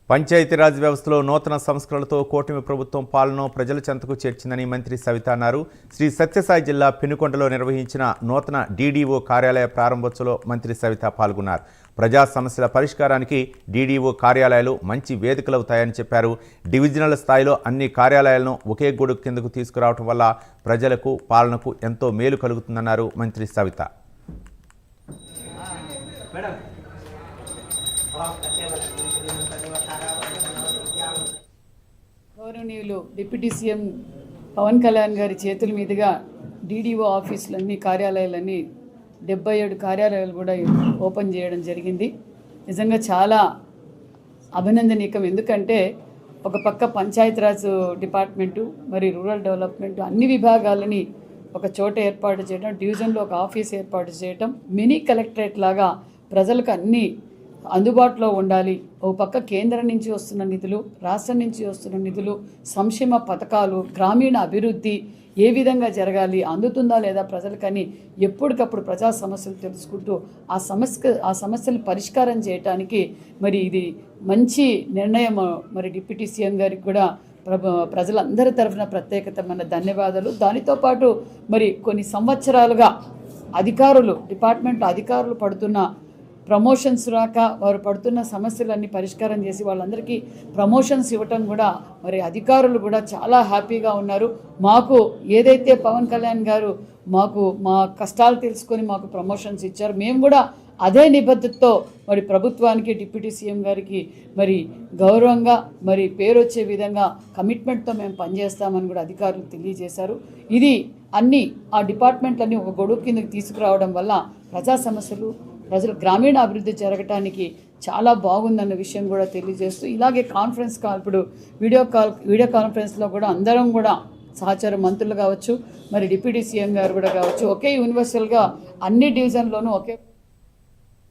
పంచాయతీరాజ్ వ్యవస్థలో నూతన సంస్కరణలతో కూటమి ప్రభుత్వం పాలన ప్రజల చెంతకు చేర్చిందని మంత్రి సవిత అన్నారు. శ్రీ సత్యసాయి జిల్లా పెనుకొండలో నిర్వహించిన నూతన డీడీఓ కార్యాలయ ప్రారంభోత్సవంలో మంత్రి సవిత పాల్గొన్నారు. ప్రజా సమస్యల పరిష్కారానికి డీడీఓ కార్యాలయాలు మంచి వేదికలవుతాయని చెప్పారు. డివిజనల్ స్థాయిలో అన్ని కార్యాలయాలను ఒకే గొడుగు కిందకు తీసుకురావడం వల్ల ప్రజలకు పాలనకు ఎంతో మేలు కలుగుతుందన్నారు మంత్రి సవిత. గౌరవనీయులు డిప్యూటీ సీఎం పవన్ కళ్యాణ్ గారి చేతుల మీదుగా డీడీఓ ఆఫీసులన్నీ కార్యాలయాలన్నీ 77 కార్యాలయాలు కూడా ఓపెన్ చేయడం జరిగింది. నిజంగా చాలా అభినందనీయం. ఎందుకంటే ఒక పక్క పంచాయతీరాజ్ డిపార్ట్మెంటు మరి రూరల్ డెవలప్మెంట్ అన్ని విభాగాలని ఒక చోట ఏర్పాటు చేయడం, డివిజన్లో ఒక ఆఫీస్ ఏర్పాటు చేయడం, మినీ కలెక్టరేట్ లాగా ప్రజలకు అన్నీ అందుబాటులో ఉండాలి. ఒక పక్క కేంద్రం నుంచి వస్తున్న నిధులు, రాష్ట్రం నుంచి వస్తున్న నిధులు, సంక్షేమ పథకాలు, గ్రామీణ అభివృద్ధి ఏ విధంగా జరగాలి, అందుతుందా లేదా ప్రజలకని ఎప్పటికప్పుడు ప్రజా సమస్యలు తెలుసుకుంటూ ఆ సమస్యలు పరిష్కారం చేయడానికి మరి ఇది మంచి నిర్ణయం. మరి డిప్యూటీ సీఎం గారికి కూడా ప్రజలందరి తరఫున ప్రత్యేకతమైన ధన్యవాదాలు. దానితో పాటు మరి కొన్ని సంవత్సరాలుగా డిపార్ట్మెంట్ అధికారులు పడుతున్న ప్రమోషన్స్ రాక వారు పడుతున్న సమస్యలన్నీ పరిష్కారం చేసి వాళ్ళందరికీ ప్రమోషన్స్ ఇవ్వటం కూడా మరి అధికారులు కూడా చాలా హ్యాపీగా ఉన్నారు. మాకు ఏదైతే పవన్ కళ్యాణ్ గారు మా కష్టాలు తెలుసుకొని మాకు ప్రమోషన్స్ ఇచ్చారు, మేము కూడా అదే నిబద్ధతతో మరి ప్రభుత్వానికి డిప్యూటీ సీఎం గారికి మరి గౌరవంగా మరి పేరు వచ్చే విధంగా కమిట్మెంట్తో మేము పనిచేస్తామని కూడా అధికారులు తెలియజేశారు. ఇది ఆ డిపార్ట్మెంట్లన్నీ ఒక గొడుగు కిందకి తీసుకురావడం వల్ల ప్రజా సమస్యలు ప్రజలు గ్రామీణ అభివృద్ధి జరగటానికి చాలా బాగుందన్న విషయం కూడా తెలియజేస్తూ ఇలాగే ఇప్పుడు వీడియో కాన్ఫరెన్స్లో కూడా అందరం కూడా సహచార మంత్రులు కావచ్చు, మరి డిప్యూటీ సీఎం గారు కూడా కావచ్చు, ఒకే యూనివర్సల్గా అన్ని డివిజన్లోనూ ఒకే